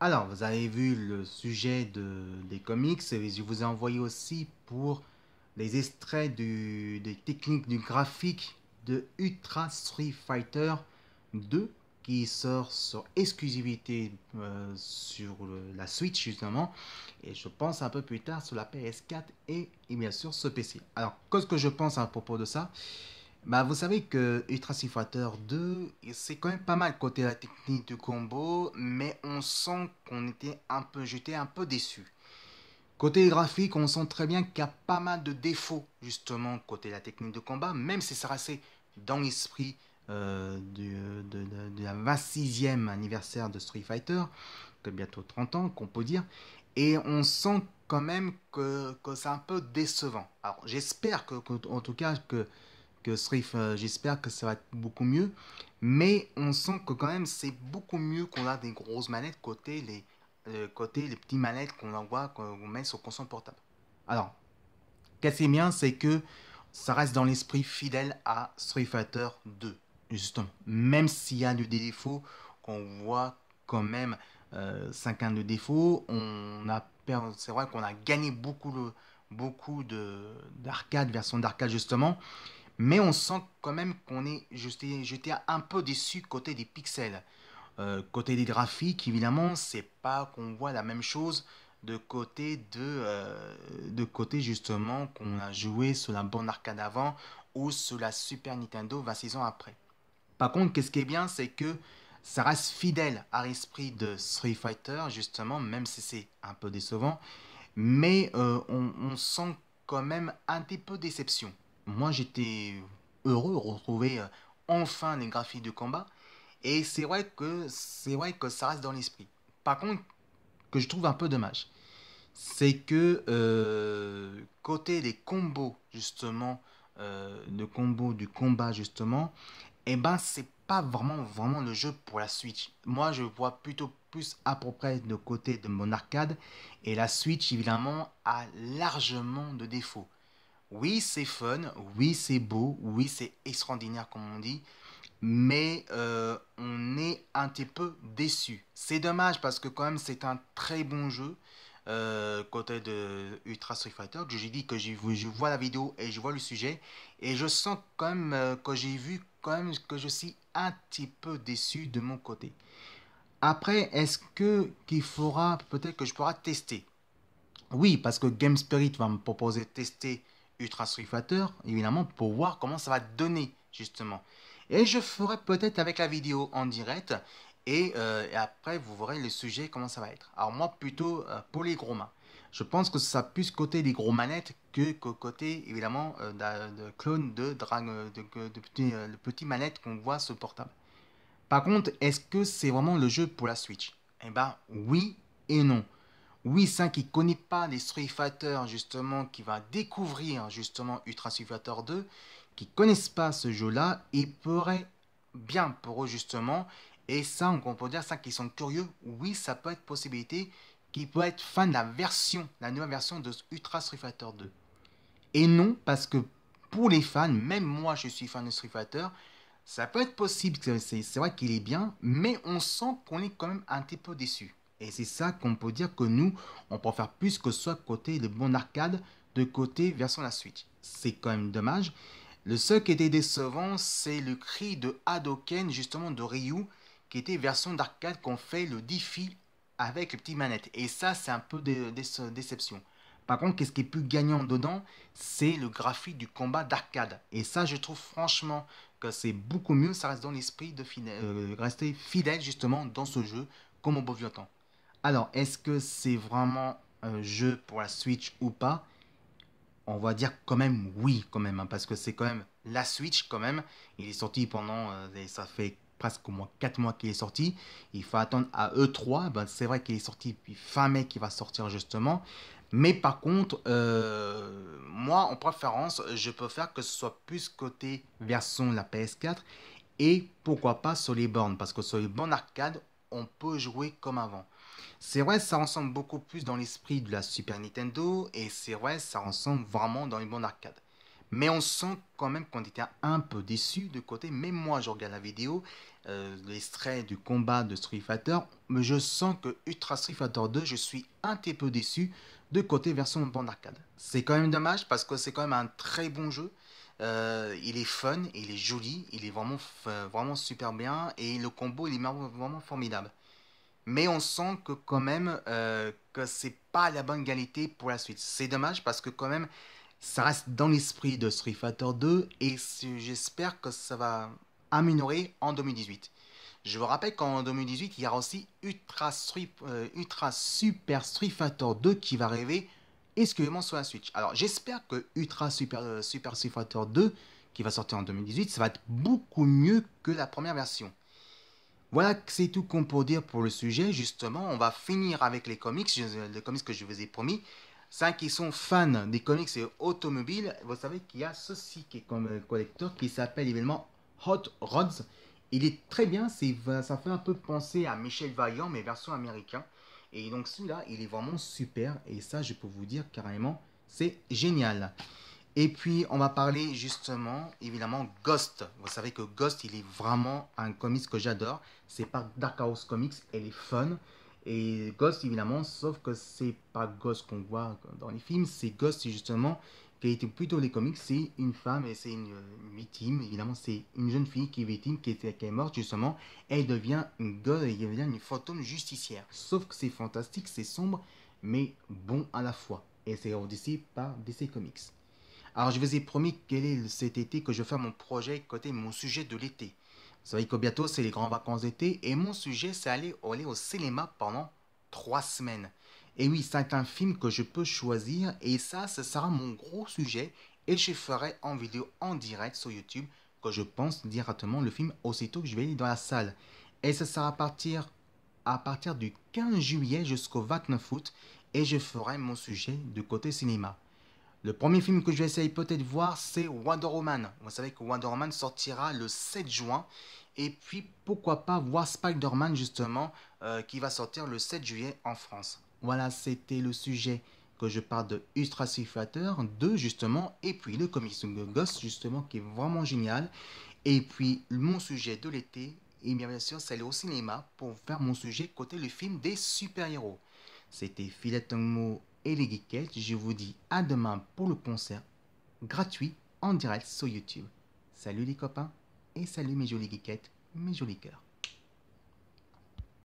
Alors, vous avez vu le sujet des comics et je vous ai envoyé aussi pour les extraits des techniques du graphique de Ultra Street Fighter 2 qui sort sur exclusivité sur la Switch justement et je pense un peu plus tard sur la PS4 et bien sûr ce PC. Alors, qu'est-ce que je pense à propos de ça? Bah, vous savez que Ultra Street Fighter 2, c'est quand même pas mal côté la technique du combo, mais on sent qu'on était un peu, j'étais un peu déçu. Côté graphique, on sent très bien qu'il y a pas mal de défauts, justement, côté la technique de combat, même si ça restait dans l'esprit de la 26e anniversaire de Street Fighter, que bientôt 30 ans, qu'on peut dire, et on sent quand même que c'est un peu décevant. Alors, j'espère en tout cas, j'espère que ça va être beaucoup mieux. Mais on sent que quand même c'est beaucoup mieux qu'on a des grosses manettes côté les petites manettes qu'on envoie, qu'on met sur console portable. Alors, qu'est-ce qui est bien, c'est que ça reste dans l'esprit fidèle à Street Fighter 2, justement. Même s'il y a des défauts, qu'on voit quand même 5 ans de défauts, c'est vrai qu'on a gagné d'arcade, version d'arcade justement, mais on sent quand même qu'on est j'étais un peu déçu côté des pixels. Côté des graphiques, évidemment, c'est pas qu'on voit la même chose de côté justement qu'on a joué sur la borne arcade avant ou sur la Super Nintendo 26 ans après. Par contre, qu'est-ce qui est bien, c'est que ça reste fidèle à l'esprit de Street Fighter, justement, même si c'est un peu décevant. Mais on sent quand même un petit peu déception. Moi, j'étais heureux de retrouver enfin les graphiques de combat. Et c'est vrai que ça reste dans l'esprit. Par contre, que je trouve un peu dommage, c'est que côté des combos justement, de combos du combat justement, eh ben c'est pas vraiment le jeu pour la Switch. Moi je vois plutôt plus à peu près de côté de mon arcade et la Switch évidemment a largement de défauts. Oui c'est fun, oui c'est beau, oui c'est extraordinaire comme on dit, mais on est un petit peu déçu. C'est dommage parce que quand même c'est un très bon jeu côté de Ultra Street Fighter. Que j'ai dit que je vois la vidéo et je vois le sujet et je sens quand même que j'ai vu quand même que je suis un petit peu déçu de mon côté. Après, est-ce que qu'il faudra peut-être que je pourrai tester? Oui, parce que Game Spirit va me proposer de tester Ultra Street Fighter, évidemment, pour voir comment ça va donner, justement. Et je ferai peut-être avec la vidéo en direct, et après, vous verrez le sujet, comment ça va être. Alors moi, plutôt pour les gros mains. Je pense que ça plus côté des gros manettes que côté, évidemment, de clone de, le petit manette qu'on voit sur le portable. Par contre, est-ce que c'est vraiment le jeu pour la Switch? Eh ben, oui et non. Oui, ça qui ne connaît pas les Street Fighter, justement, qui va découvrir justement Ultra Street Fighter 2, qui ne connaissent pas ce jeu-là, il pourrait bien pour eux justement, et ça, on peut dire ça qui sont curieux, oui, ça peut être possibilité, qui peut être fan de la nouvelle version de Ultra Street Fighter 2. Et non, parce que pour les fans, même moi je suis fan de Street Fighter, ça peut être possible, c'est vrai qu'il est bien, mais on sent qu'on est quand même un petit peu déçu. Et c'est ça qu'on peut dire que nous, on préfère plus que ce soit côté le bon arcade, de côté version la Switch. C'est quand même dommage. Le seul qui était décevant, c'est le cri de Hadoken, justement de Ryu, qui était version d'arcade qu'on fait le défi avec les petites manettes. Et ça, c'est un peu de déception. Par contre, qu'est-ce qui est plus gagnant dedans, c'est le graphique du combat d'arcade. Et ça, je trouve franchement que c'est beaucoup mieux. Ça reste dans l'esprit de rester fidèle justement dans ce jeu, comme au beau vieux temps. Alors, est-ce que c'est vraiment un jeu pour la Switch ou pas? On va dire quand même oui, quand même, hein, parce que c'est quand même la Switch, quand même. Il est sorti pendant, ça fait presque au moins 4 mois qu'il est sorti. Il faut attendre à E3. Ben, c'est vrai qu'il est sorti, puis fin mai qu'il va sortir justement. Mais par contre, moi, en préférence, je préfère que ce soit plus côté version de la PS4 et pourquoi pas sur les bornes, parce que sur les bornes arcade, on peut jouer comme avant. C'est vrai, ça ressemble beaucoup plus dans l'esprit de la Super Nintendo, et c'est vrai, ça ressemble vraiment dans les bornes arcade. Mais on sent quand même qu'on était un peu déçu de côté, même moi je regarde la vidéo, l'extrait du combat de Street Fighter, mais je sens que Ultra Street Fighter 2, je suis un petit peu déçu de côté version bande arcade. C'est quand même dommage parce que c'est quand même un très bon jeu. Il est fun, il est joli, il est vraiment, vraiment super bien et le combo il est vraiment formidable. Mais on sent que quand même que c'est pas la bonne qualité pour la suite. C'est dommage parce que quand même ça reste dans l'esprit de Street Fighter 2 et j'espère que ça va améliorer en 2018. Je vous rappelle qu'en 2018, il y aura aussi Ultra Super Street Fighter 2 qui va arriver exclusivement sur la Switch. Alors j'espère que Super Street Fighter 2 qui va sortir en 2018, ça va être beaucoup mieux que la première version. Voilà, c'est tout qu'on peut dire pour le sujet. Justement, on va finir avec les comics que je vous ai promis. Ceux qui sont fans des comics et automobiles, vous savez qu'il y a ceci qui est comme collector qui s'appelle évidemment Hot Rods. Il est très bien, ça fait un peu penser à Michel Vaillant, mais version américaine. Et donc celui-là, il est vraiment super. Et ça, je peux vous dire carrément, c'est génial. Et puis, on va parler justement, évidemment, Ghost. Vous savez que Ghost, il est vraiment un comics que j'adore. C'est par Dark Horse Comics, elle est fun. Et Ghost, évidemment, sauf que c'est pas Ghost qu'on voit dans les films, c'est Ghost, justement, qui a été plutôt les comics. C'est une femme et c'est une victime. Évidemment, c'est une jeune fille qui est victime, qui est morte, justement. Elle devient une ghost, elle devient une fantôme justicière. Sauf que c'est fantastique, c'est sombre, mais bon à la fois. Et c'est redessiné par DC Comics. Alors, je vous ai promis quel est cet été que je vais faire mon projet côté mon sujet de l'été. Vous savez que bientôt, c'est les grandes vacances d'été et mon sujet, c'est aller au cinéma pendant 3 semaines. Et oui, c'est un film que je peux choisir et ça, ce sera mon gros sujet et je ferai en vidéo en direct sur YouTube que je pense directement le film aussitôt que je vais aller dans la salle. Et ce sera à partir du 15 juillet jusqu'au 29 août et je ferai mon sujet de côté cinéma. Le premier film que je vais essayer peut-être de voir, c'est Wonder Woman. Vous savez que Wonder Woman sortira le 7 juin. Et puis, pourquoi pas voir Spider-Man, justement, qui va sortir le 7 juillet en France. Voilà, c'était le sujet que je parle de Ultra Street Fighter 2, justement. Et puis, le comics Ghost, justement, qui est vraiment génial. Et puis, mon sujet de l'été, et bien sûr, c'est aller au cinéma pour faire mon sujet côté le film des super-héros. C'était Philet Tongmo et les Geekettes. Je vous dis à demain pour le concert gratuit en direct sur YouTube. Salut les copains et salut mes jolies geekettes, mes jolis cœurs.